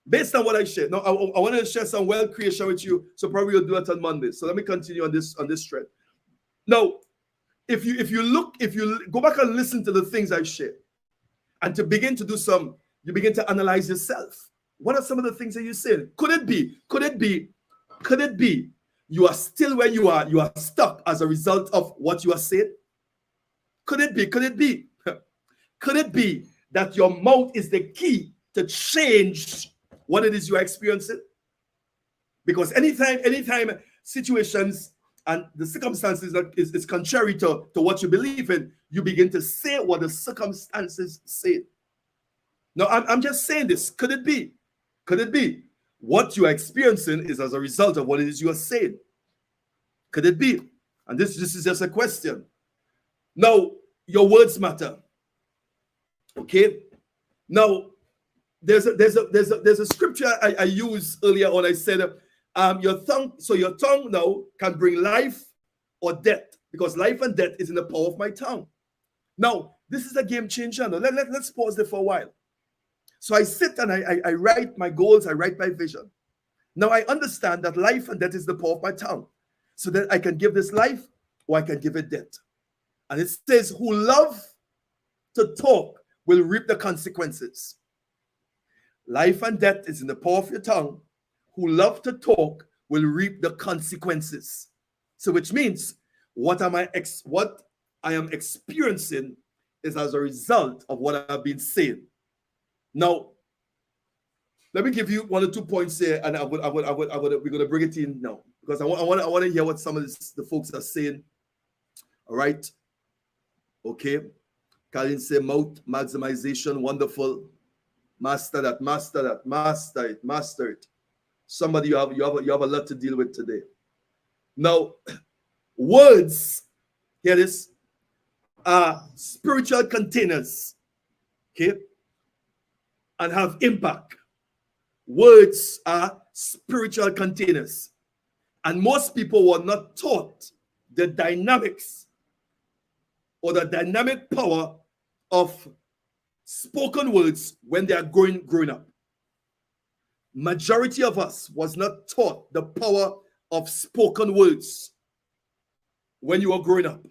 Based on what I shared, now I want to share some wealth creation with you. So probably we'll do it on Monday. So let me continue on this thread. Now, if you go back and listen to the things I shared, and to begin to do you begin to analyze yourself. What are some of the things that you said? Could it be you are still where you are stuck as a result of what you are saying? Could it be could it be that your mouth is the key to change what it is you are experiencing? Because anytime situations and the circumstances is contrary to what you believe in, you begin to say what the circumstances say. Now, I'm just saying this. Could it be what you are experiencing is as a result of what it is you are saying? Could it be? And this is just a question. Now, your words matter. Okay. Now, there's a scripture I used earlier on. I said, your tongue now can bring life or death, because life and death is in the power of my tongue. Now, this is a game changer. Now, let's pause there for a while. So I sit and I write my goals, I write my vision. Now I understand that life and death is the power of my tongue, so that I can give this life or I can give it death. And it says, who love to talk will reap the consequences. Life and death is in the power of your tongue. Who love to talk will reap the consequences. So which means what I am experiencing is as a result of what I've been saying. Now, let me give you 1 or 2 points here, and we're gonna bring it in now because I want to hear what some of the folks are saying. All right, okay. Colin say mouth maximization, wonderful. Master that, master it. Somebody you have a lot to deal with today. Now, words, hear this, are spiritual containers, okay, and have impact. Words are spiritual containers, and most people were not taught the dynamics or the dynamic power of spoken words when they are growing up. Majority of us was not taught the power of spoken words when you were growing up.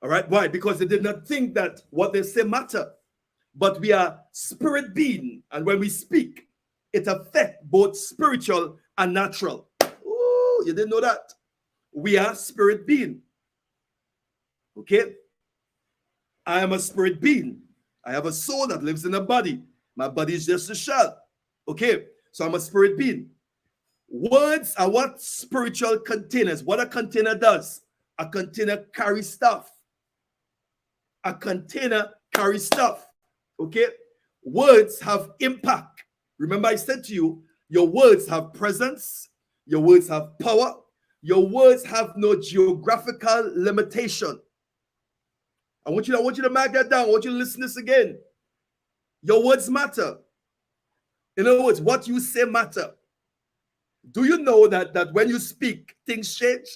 All right, why? Because they did not think that what they say matter. But we are spirit being, and when we speak, it affects both spiritual and natural. Oh, you didn't know that? We are spirit being. Okay? I am a spirit being. I have a soul that lives in a body. My body is just a shell. Okay? So I'm a spirit being. Words are what spiritual containers. What a container does. A container carries stuff. A container carries stuff. Okay? Words have impact. Remember I said to you, your words have presence. Your words have power. Your words have no geographical limitation. I want you to mark that down. I want you to listen to this again. Your words matter. In other words, what you say matter. Do you know that when you speak, things change?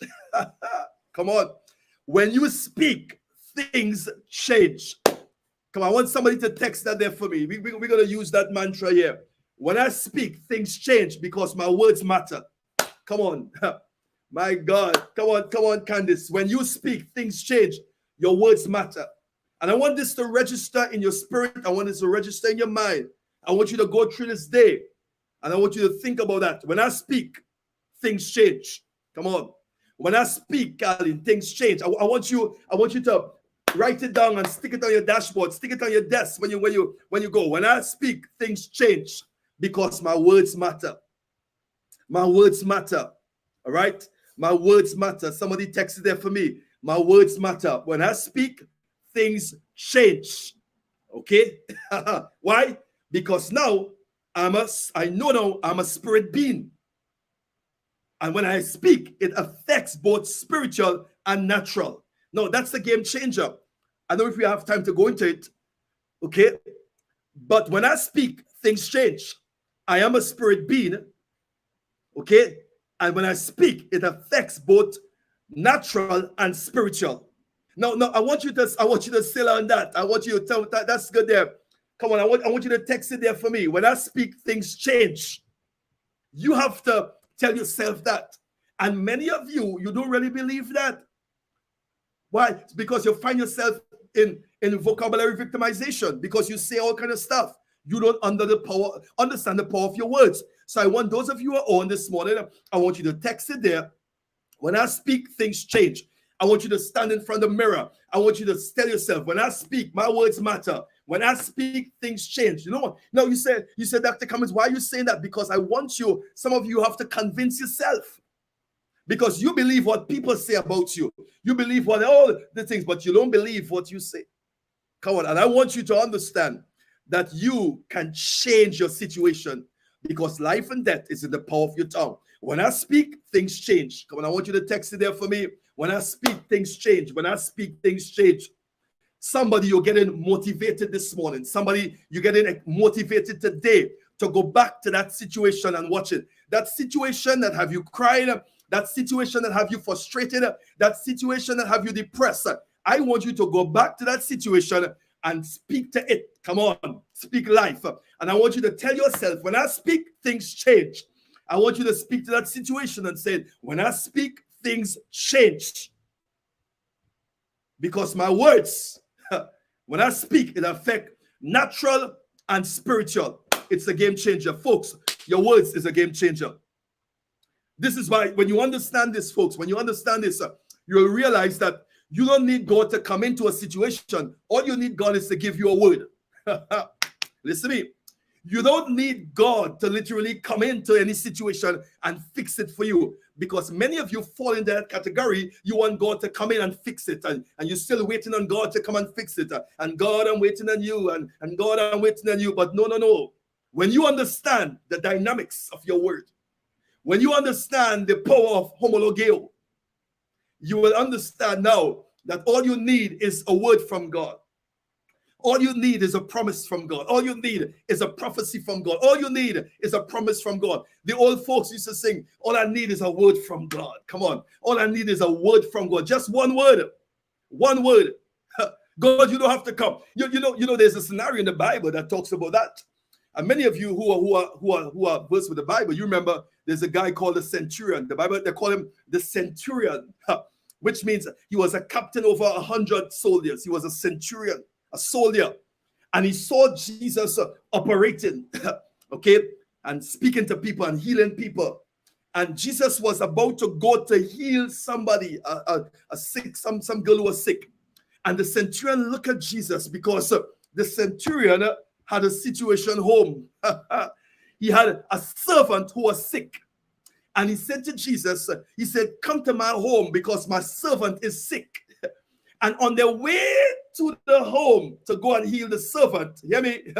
Come on. When you speak, things change. Come on, I want somebody to text that there for me. We're going to use that mantra here. When I speak, things change because my words matter. Come on. My God. Come on, Candice. When you speak, things change. Your words matter. And I want this to register in your spirit. I want this to register in your mind. I want you to go through this day. And I want you to think about that. When I speak, things change. Come on. When I speak, Colin, things change. I want you to write it down and stick it on your dashboard. Stick it on your desk when you go. When I speak, things change because my words matter. My words matter. All right? My words matter. Somebody texted there for me. My words matter. When I speak, things change. Okay? Why? Because now I know now I'm a spirit being. And when I speak, it affects both spiritual and natural. No, that's the game changer. I don't know if we have time to go into it. Okay? But when I speak, things change. I am a spirit being. Okay? And when I speak, it affects both natural and spiritual. Now, I want you to sail on that. I want you to tell that that's good there. Come on, I want you to text it there for me. When I speak, things change. You have to tell yourself that. And many of you don't really believe that. Why? It's because you find yourself in vocabulary victimization because you say all kind of stuff. You don't understand the power of your words. So I want those of you who are on this morning, I want you to text it there. When I speak, things change. I want you to stand in front of the mirror. I want you to tell yourself, when I speak, my words matter. When I speak, things change. You know what? No, you said, Dr. Cummings, why are you saying that? Because I want you, some of you have to convince yourself. Because you believe what people say about you. You believe what all the things, but you don't believe what you say. Come on. And I want you to understand that you can change your situation because life and death is in the power of your tongue. When I speak, things change. Come on, I want you to text it there for me. When I speak, things change. When I speak, things change. Somebody, you're getting motivated this morning. Somebody, you're getting motivated today to go back to that situation and watch it. That situation that have you crying, that situation that have you frustrated, that situation that have you depressed. I want you to go back to that situation and speak to it. Come on, speak life. And I want you to tell yourself, when I speak, things change. I want you to speak to that situation and say, when I speak, things change. Because my words, when I speak, it affects natural and spiritual. It's a game changer. Folks, your words is a game changer. This is why when you understand this, folks, when you understand this, you'll realize that you don't need God to come into a situation. All you need God is to give you a word. Listen to me. You don't need God to literally come into any situation and fix it for you, because many of you fall in that category. You want God to come in and fix it, and you're still waiting on God to come and fix it. And God, I'm waiting on you, and God, I'm waiting on you. But no. When you understand the dynamics of your word, when you understand the power of homologeo, you will understand now that all you need is a word from God. All you need is a promise from God. All you need is a prophecy from God. All you need is a promise from God. The old folks used to sing, all I need is a word from God. Come on. All I need is a word from God. Just one word. One word. God, you don't have to come. You know, there's a scenario in the Bible that talks about that. And many of you who are versed with the Bible, you remember there's a guy called the centurion. The Bible, they call him the centurion, which means he was a captain over 100 soldiers. He was a centurion, a soldier. And he saw Jesus operating, okay, and speaking to people and healing people. And Jesus was about to go to heal somebody, a sick, some girl who was sick. And the centurion looked at Jesus because the centurion had a situation home. He had a servant who was sick. And he said to Jesus, he said, come to my home because my servant is sick. And on their way to the home to go and heal the servant, hear me,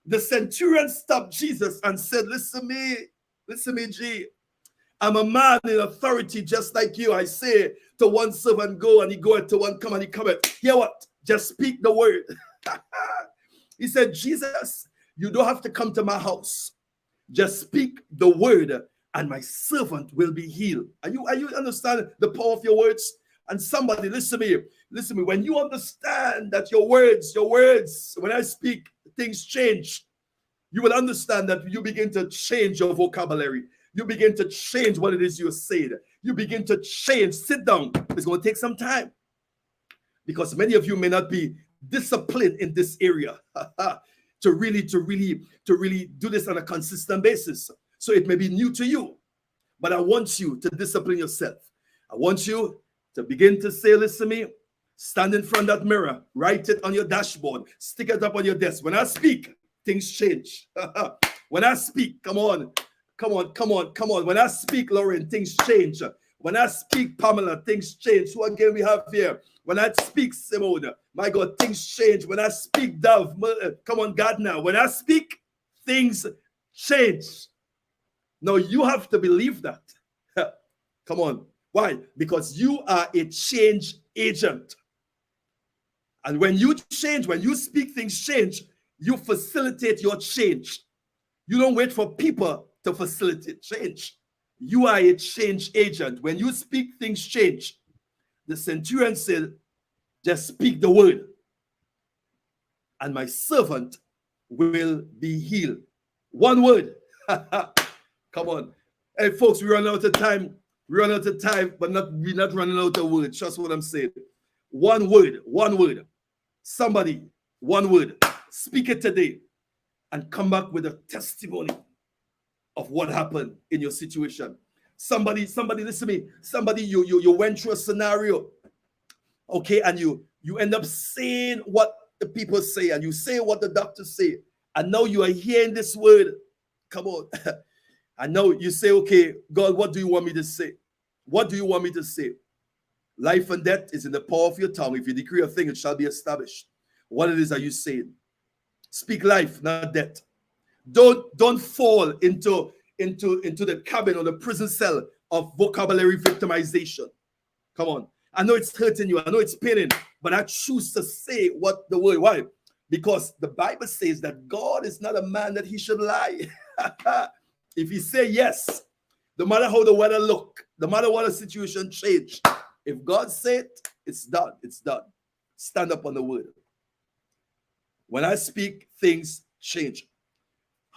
the centurion stopped Jesus and said, listen to me, G. I'm a man in authority just like you. I say to one servant, go, and he goeth, to one come, and he cometh. Hear what? Just speak the word. He said, Jesus, you don't have to come to my house. Just speak the word, and my servant will be healed. Are you understanding the power of your words? And somebody, listen to me. When you understand that your words, when I speak, things change, you will understand that you begin to change your vocabulary. You begin to change what it is you're saying. You begin to change. Sit down. It's going to take some time, because many of you may not be disciplined in this area to really do this on a consistent basis. So it may be new to you, but I want you to discipline yourself. I want you to begin to say, listen to me, stand in front of that mirror, write it on your dashboard, stick it up on your desk. When I speak, things change. When I speak, come on. When I speak, Lauren, things change. When I speak, Pamela, things change. Who again we have here? When I speak, Simone, my God, things change. When I speak, Dove, come on, God, now. When I speak, things change. Now, you have to believe that. Come on. Why? Because you are a change agent. And when you change, when you speak, things change, you facilitate your change. You don't wait for people to facilitate change. You are a change agent. When you speak, things change. The centurion said, just speak the word, and my servant will be healed. One word. Come on. Hey, folks, we run out of time. But we're not running out of words. Trust what I'm saying. One word. Somebody, one word. Speak it today and come back with a testimony of what happened in your situation. Somebody, listen to me. Somebody, you went through a scenario, okay, and you end up saying what the people say, and you say what the doctors say, and now you are hearing this word. Come on. And now you say, okay, God, what do you want me to say? What do you want me to say? Life and death is in the power of your tongue. If you decree a thing, it shall be established. What it is are you saying? Speak life, not death. Don't fall into the cabin or the prison cell of vocabulary victimization. Come on. I know it's hurting you. I know it's paining, but I choose to say what the word. Why? Because the Bible says that God is not a man that he should lie. If he say yes, no matter how the weather look, no matter what the situation change, if God said it, it's done. It's done. Stand up on the word. When I speak, things change.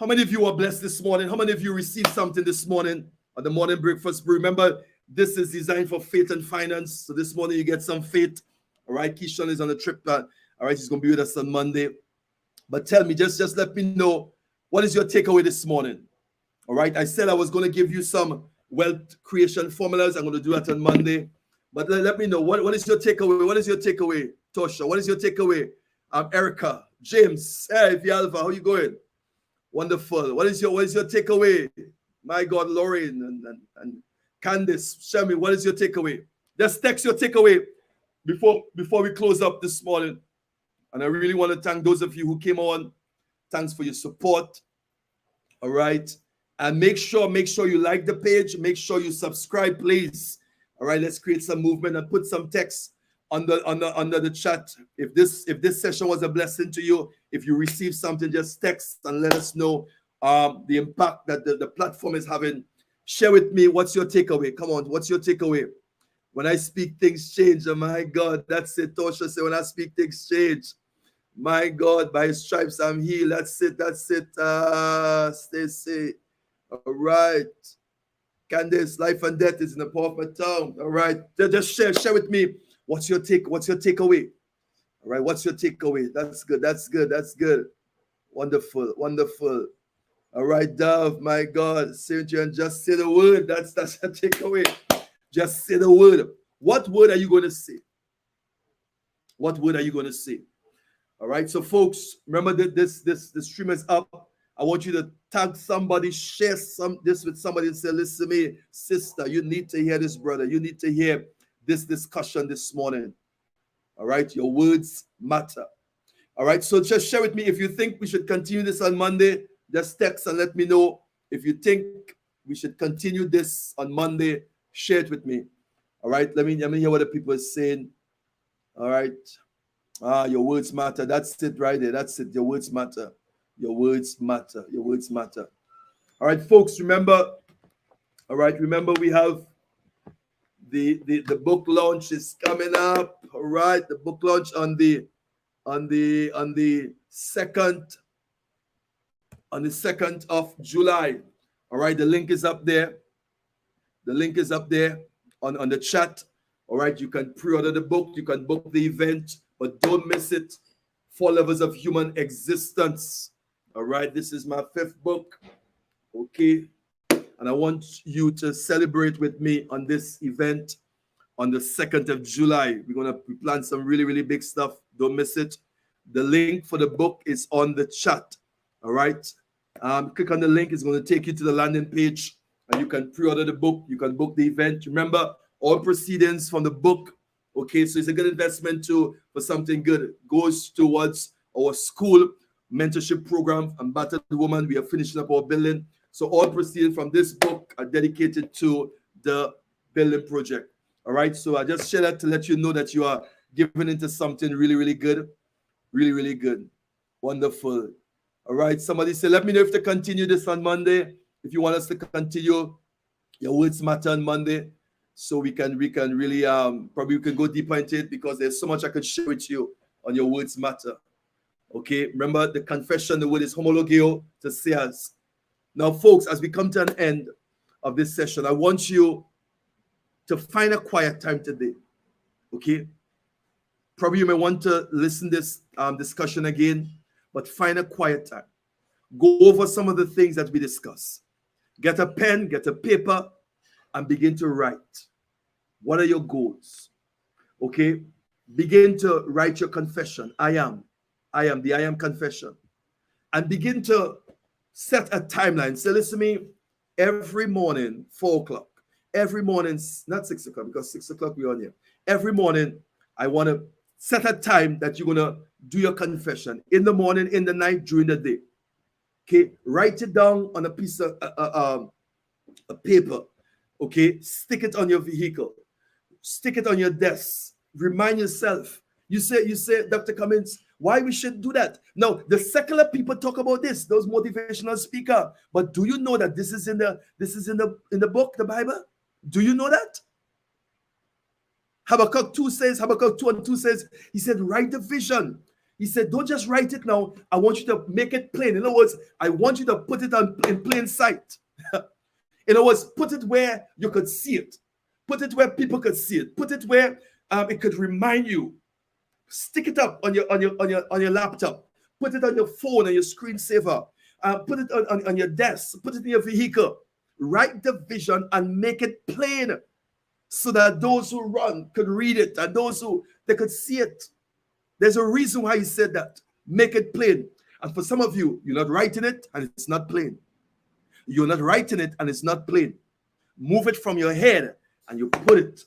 How many of you are blessed this morning? How many of you received something this morning on the morning breakfast? Remember, this is designed for faith and finance. So this morning you get some faith. All right, Keeshon is on a trip. All right, he's going to be with us on Monday. But tell me, just let me know, what is your takeaway this morning? All right, I said I was going to give you some wealth creation formulas. I'm going to do that on Monday. But let me know, what is your takeaway? What is your takeaway, Tosha? What is your takeaway? Erica, James, hey, Vialva, how you going? Wonderful. What is your takeaway? My God, Lauren and Candice, Shami, what is your takeaway? Just text your takeaway before we close up this morning. And I really want to thank those of you who came on. Thanks for your support. All right. And make sure you like the page. Make sure you subscribe, please. All right, let's create some movement and put some text under the chat. If this session was a blessing to you, if you receive something, just text and let us know the impact that the platform is having. Share with me, what's your takeaway? Come on, what's your takeaway? When I speak, things change. Oh my God, that's it. Tosha said, when I speak, things change. My God, by his stripes I'm healed. That's it. Stacy. All right. Candice, life and death is in the power of my tongue. All right. Just share with me. What's your takeaway? All right. What's your takeaway? That's good. Wonderful. All right, Dove, my God. Cynthia, and just say the word. That's a takeaway. Just say the word. What word are you going to say? What word are you going to say? All right. So, folks, remember that this stream is up. I want you to tag somebody, share this with somebody and say, listen to me, sister, you need to hear this, brother. You need to hear this discussion this morning. All right. Your words matter. All right. So just share with me if you think we should continue this on Monday. Just text and let me know. If you think we should continue this on Monday, share it with me. All right. Let me hear what the people are saying. All right. Your words matter. That's it right there. That's it. Your words matter. Your words matter. Your words matter. All right, folks, remember we have the book launch is coming up. All right, the book launch on the 2nd of July. All right, the link is up there. The link is up there on the chat. All right, you can pre-order the book, you can book the event, but don't miss it. 4 Levels of Human Existence. All right, this is my 5th book. Okay, and I want you to celebrate with me on this event on the 2nd of July. We're going to plan some really, really big stuff. Don't miss it. The link for the book is on the chat. All right, click on the link. It's going to take you to the landing page, and you can pre-order the book. You can book the event. Remember, all proceedings from the book, okay, so it's a good investment too for something good. Goes towards our school mentorship program and Battered Woman. We are finishing up our building. So all proceedings from this book are dedicated to the building project. All right. So I just share that to let you know that you are giving into something really, really good. Really, really good. Wonderful. All right. Somebody say, let me know if to continue this on Monday. If you want us to continue, your words matter on Monday. So we can really probably we can go deeper into it because there's so much I could share with you on your words matter. Okay, remember the confession, the word is homologeo to seers. Now, folks, as we come to an end of this session, I want you to find a quiet time today. Okay, probably you may want to listen to this discussion again, but find a quiet time. Go over some of the things that we discuss. Get a pen, get a paper, and begin to write. What are your goals? Okay, begin to write your confession. I am the I am confession. And begin to set a timeline. Say, listen to me, every morning, 4 o'clock. Every morning, not 6 o'clock, because 6 o'clock we're on here. Every morning, I want to set a time that you're going to do your confession. In the morning, in the night, during the day. Okay, write it down on a piece of a paper. Okay, stick it on your vehicle. Stick it on your desk. Remind yourself. You say, Dr. Cummings, why we should do that? Now, the secular people talk about this, those motivational speakers. But do you know that this is in the book, the Bible? Do you know that? Habakkuk 2 and 2 says, he said, write the vision. He said, don't just write it now. I want you to make it plain. In other words, I want you to put it in plain sight. In other words, put it where you could see it. Put it where people could see it. Put it where it could remind you. Stick it up on your laptop. Put it on your phone and your screensaver. Put it on your desk. Put it in your vehicle. Write the vision and make it plain so that those who run could read it and those who they could see it. There's a reason why he said that. Make it plain. And for some of you, you're not writing it and it's not plain. You're not writing it and it's not plain. Move it from your head and you put it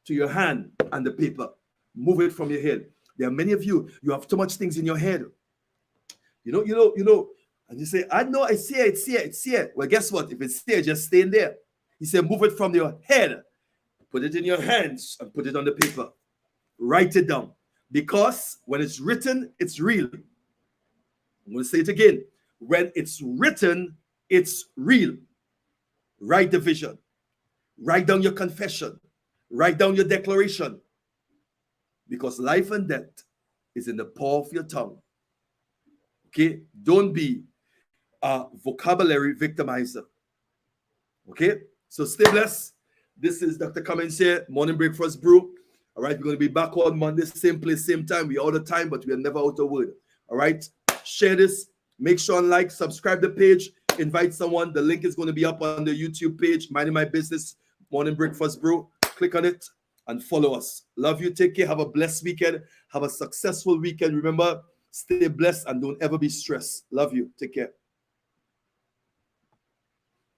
to your hand and the paper. Move it from your head. There are many of you, you have too much things in your head. You know, and you say, I know, I see it. Well, guess what? If it's there, just stay in there. He said, move it from your head, put it in your hands, and put it on the paper. Write it down. Because when it's written, it's real. I'm going to say it again. When it's written, it's real. Write the vision. Write down your confession. Write down your declaration. Because life and death is in the power of your tongue. Okay? Don't be a vocabulary victimizer. Okay? So stay blessed. This is Dr. Cummings here, Morning Breakfast Brew. All right, we're going to be back on Monday, same place, same time. We're out of time, but we are never out of word. All right, share this. Make sure and like, subscribe the page, invite someone. The link is going to be up on the YouTube page, Minding My Business, Morning Breakfast Brew. Click on it and follow us. Love you. Take care. Have a blessed weekend. Have a successful weekend. Remember, stay blessed and don't ever be stressed. Love you. Take care.